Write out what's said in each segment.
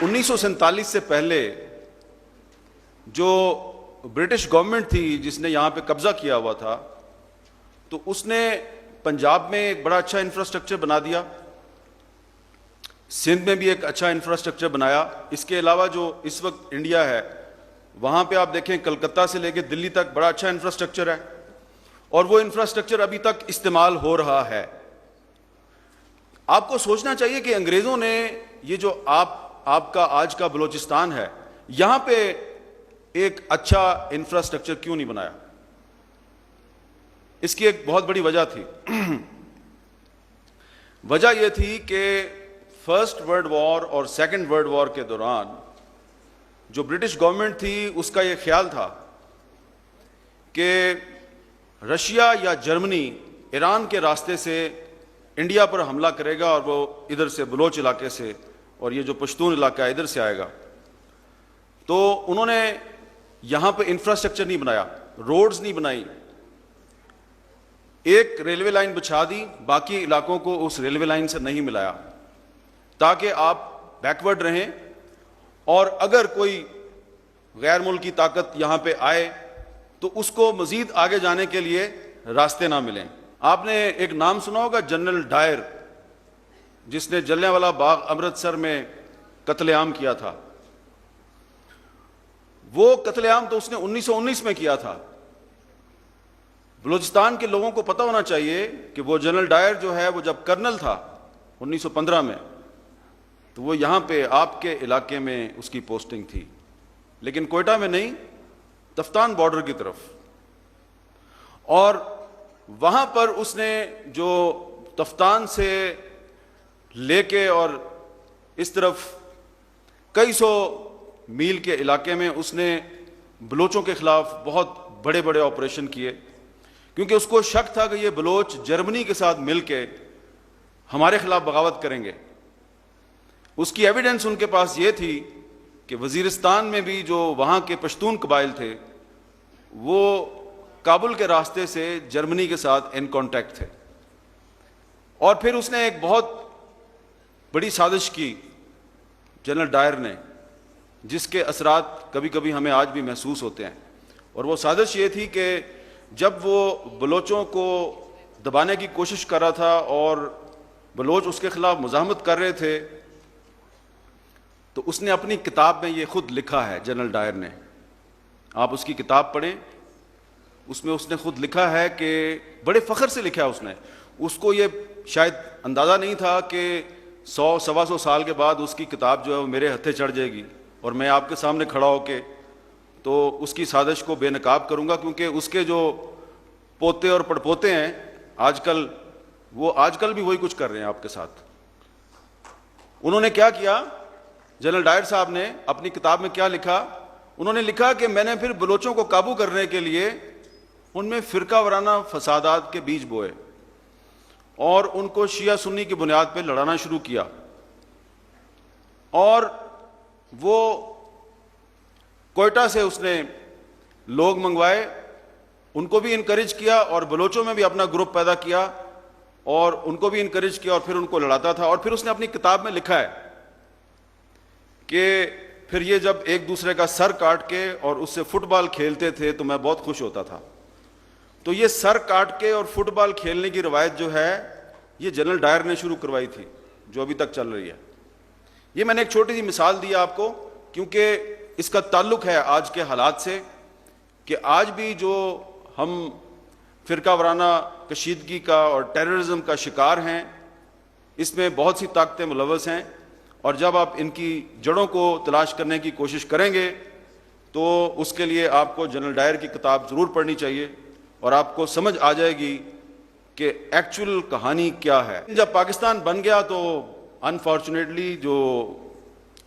1947 سے پہلے جو برٹش گورنمنٹ تھی جس نے یہاں پہ قبضہ کیا ہوا تھا، تو اس نے پنجاب میں ایک بڑا اچھا انفراسٹرکچر بنا دیا، سندھ میں بھی ایک اچھا انفراسٹرکچر بنایا۔ اس کے علاوہ جو اس وقت انڈیا ہے وہاں پہ آپ دیکھیں کلکتہ سے لے کے دلی تک بڑا اچھا انفراسٹرکچر ہے، اور وہ انفراسٹرکچر ابھی تک استعمال ہو رہا ہے۔ آپ کو سوچنا چاہیے کہ انگریزوں نے یہ جو آپ کا آج کا بلوچستان ہے یہاں پہ ایک اچھا انفراسٹرکچر کیوں نہیں بنایا؟ اس کی ایک بہت بڑی وجہ تھی۔ وجہ یہ تھی کہ فرسٹ ورلڈ وار اور سیکنڈ ورلڈ وار کے دوران جو برٹش گورنمنٹ تھی اس کا یہ خیال تھا کہ رشیا یا جرمنی ایران کے راستے سے انڈیا پر حملہ کرے گا، اور وہ ادھر سے بلوچ علاقے سے اور یہ جو پشتون علاقہ ہے ادھر سے آئے گا۔ تو انہوں نے یہاں پہ انفراسٹرکچر نہیں بنایا، روڈز نہیں بنائی، ایک ریلوے لائن بچھا دی، باقی علاقوں کو اس ریلوے لائن سے نہیں ملایا تاکہ آپ بیکورڈ رہیں، اور اگر کوئی غیر ملکی طاقت یہاں پہ آئے تو اس کو مزید آگے جانے کے لیے راستے نہ ملیں۔ آپ نے ایک نام سنا ہوگا جنرل ڈائر، جس نے جلیانوالہ باغ امرتسر میں قتل عام کیا تھا۔ وہ قتل عام تو اس نے 1919 میں کیا تھا۔ بلوچستان کے لوگوں کو پتہ ہونا چاہیے کہ وہ جنرل ڈائر جو ہے وہ جب کرنل تھا 1915 میں، تو وہ یہاں پہ آپ کے علاقے میں اس کی پوسٹنگ تھی، لیکن کوئٹہ میں نہیں، تفتان بارڈر کی طرف۔ اور وہاں پر اس نے جو تفتان سے لے کے اور اس طرف کئی سو میل کے علاقے میں اس نے بلوچوں کے خلاف بہت بڑے بڑے آپریشن کیے، کیونکہ اس کو شک تھا کہ یہ بلوچ جرمنی کے ساتھ مل کے ہمارے خلاف بغاوت کریں گے۔ اس کی ایویڈنس ان کے پاس یہ تھی کہ وزیرستان میں بھی جو وہاں کے پشتون قبائل تھے وہ کابل کے راستے سے جرمنی کے ساتھ ان کانٹیکٹ تھے۔ اور پھر اس نے ایک بہت بڑی سازش کی جنرل ڈائر نے، جس کے اثرات کبھی کبھی ہمیں آج بھی محسوس ہوتے ہیں، اور وہ سازش یہ تھی کہ جب وہ بلوچوں کو دبانے کی کوشش کر رہا تھا اور بلوچ اس کے خلاف مزاحمت کر رہے تھے، تو اس نے اپنی کتاب میں یہ خود لکھا ہے، جنرل ڈائر نے، آپ اس کی کتاب پڑھیں، اس میں اس نے خود لکھا ہے کہ بڑے فخر سے لکھا ہے اس کو یہ شاید اندازہ نہیں تھا کہ 100-125 سال کے بعد اس کی کتاب جو ہے وہ میرے ہتھے چڑھ جائے گی اور میں آپ کے سامنے کھڑا ہو کے تو اس کی سازش کو بے نقاب کروں گا، کیونکہ اس کے جو پوتے اور پڑپوتے ہیں آج کل بھی وہی کچھ کر رہے ہیں آپ کے ساتھ۔ انہوں نے کیا کیا، جنرل ڈائر صاحب نے اپنی کتاب میں کیا لکھا، انہوں نے لکھا کہ میں نے پھر بلوچوں کو قابو کرنے کے لیے ان میں فرقہ وارانہ فسادات کے بیج بوئے اور ان کو شیعہ سنی کی بنیاد پہ لڑانا شروع کیا، اور وہ کوئٹہ سے اس نے لوگ منگوائے، ان کو بھی انکریج کیا، اور بلوچوں میں بھی اپنا گروپ پیدا کیا اور ان کو بھی انکریج کیا، اور پھر ان کو لڑاتا تھا۔ اور پھر اس نے اپنی کتاب میں لکھا ہے کہ پھر یہ جب ایک دوسرے کا سر کاٹ کے اور اس سے فٹ بال کھیلتے تھے تو میں بہت خوش ہوتا تھا۔ تو یہ سر کاٹ کے اور فٹ بال کھیلنے کی روایت جو ہے یہ جنرل ڈائر نے شروع کروائی تھی، جو ابھی تک چل رہی ہے۔ یہ میں نے ایک چھوٹی سی مثال دی آپ کو، کیونکہ اس کا تعلق ہے آج کے حالات سے، کہ آج بھی جو ہم فرقہ وارانہ کشیدگی کا اور ٹیررزم کا شکار ہیں، اس میں بہت سی طاقتیں ملوث ہیں، اور جب آپ ان کی جڑوں کو تلاش کرنے کی کوشش کریں گے تو اس کے لیے آپ کو جنرل ڈائر کی کتاب ضرور پڑھنی چاہیے، اور آپ کو سمجھ آ جائے گی کہ ایکچول کہانی کیا ہے۔ جب پاکستان بن گیا تو انفارچونیٹلی جو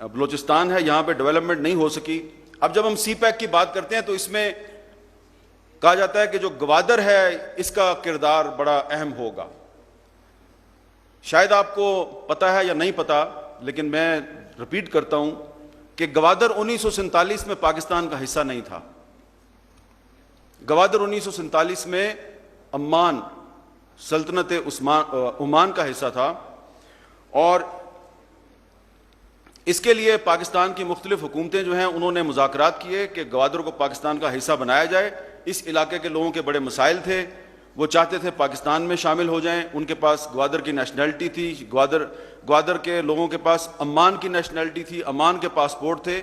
بلوچستان ہے یہاں پہ ڈیولپمنٹ نہیں ہو سکی۔ اب جب ہم سی پیک کی بات کرتے ہیں تو اس میں کہا جاتا ہے کہ جو گوادر ہے اس کا کردار بڑا اہم ہوگا۔ شاید آپ کو پتہ ہے یا نہیں پتہ، لیکن میں رپیٹ کرتا ہوں کہ گوادر 1947 میں پاکستان کا حصہ نہیں تھا۔ گوادر 1947 میں عمان سلطنت عمان کا حصہ تھا، اور اس کے لیے پاکستان کی مختلف حکومتیں جو ہیں انہوں نے مذاکرات کیے کہ گوادر کو پاکستان کا حصہ بنایا جائے. اس علاقے کے لوگوں کے بڑے مسائل تھے, وہ چاہتے تھے پاکستان میں شامل ہو جائیں, ان کے پاس گوادر کی نیشنلٹی تھی, گوادر کے لوگوں کے پاس عمان کی نیشنلٹی تھی, عمان کے پاسپورٹ تھے.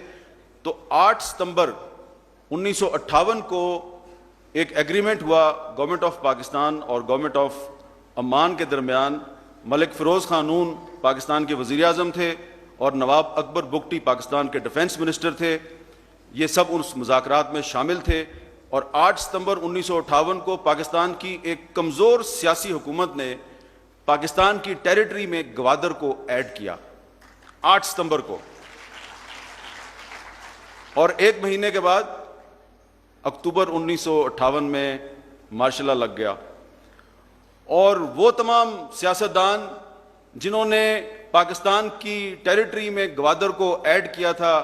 تو 8 ستمبر 1958 کو ایک ایگریمنٹ ہوا گورنمنٹ آف پاکستان اور گورنمنٹ آف عمان کے درمیان. ملک فیروز خان نون پاکستان کے وزیر اعظم تھے اور نواب اکبر بگٹی پاکستان کے ڈیفنس منسٹر تھے. یہ سب اس مذاکرات میں شامل تھے, اور 8 ستمبر 1958 کو پاکستان کی ایک کمزور سیاسی حکومت نے پاکستان کی ٹیریٹری میں گوادر کو ایڈ کیا 8 ستمبر کو. اور 1 مہینے کے بعد اکتوبر 1958 میں مارشل لا لگ گیا. اور وہ تمام سیاستدان جنہوں نے پاکستان کی ٹیریٹری میں گوادر کو ایڈ کیا تھا,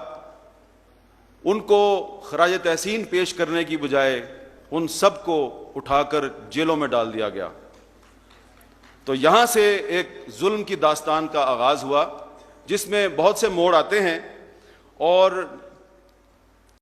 ان کو خراج تحسین پیش کرنے کی بجائے ان سب کو اٹھا کر جیلوں میں ڈال دیا گیا. تو یہاں سے ایک ظلم کی داستان کا آغاز ہوا جس میں بہت سے موڑ آتے ہیں, اور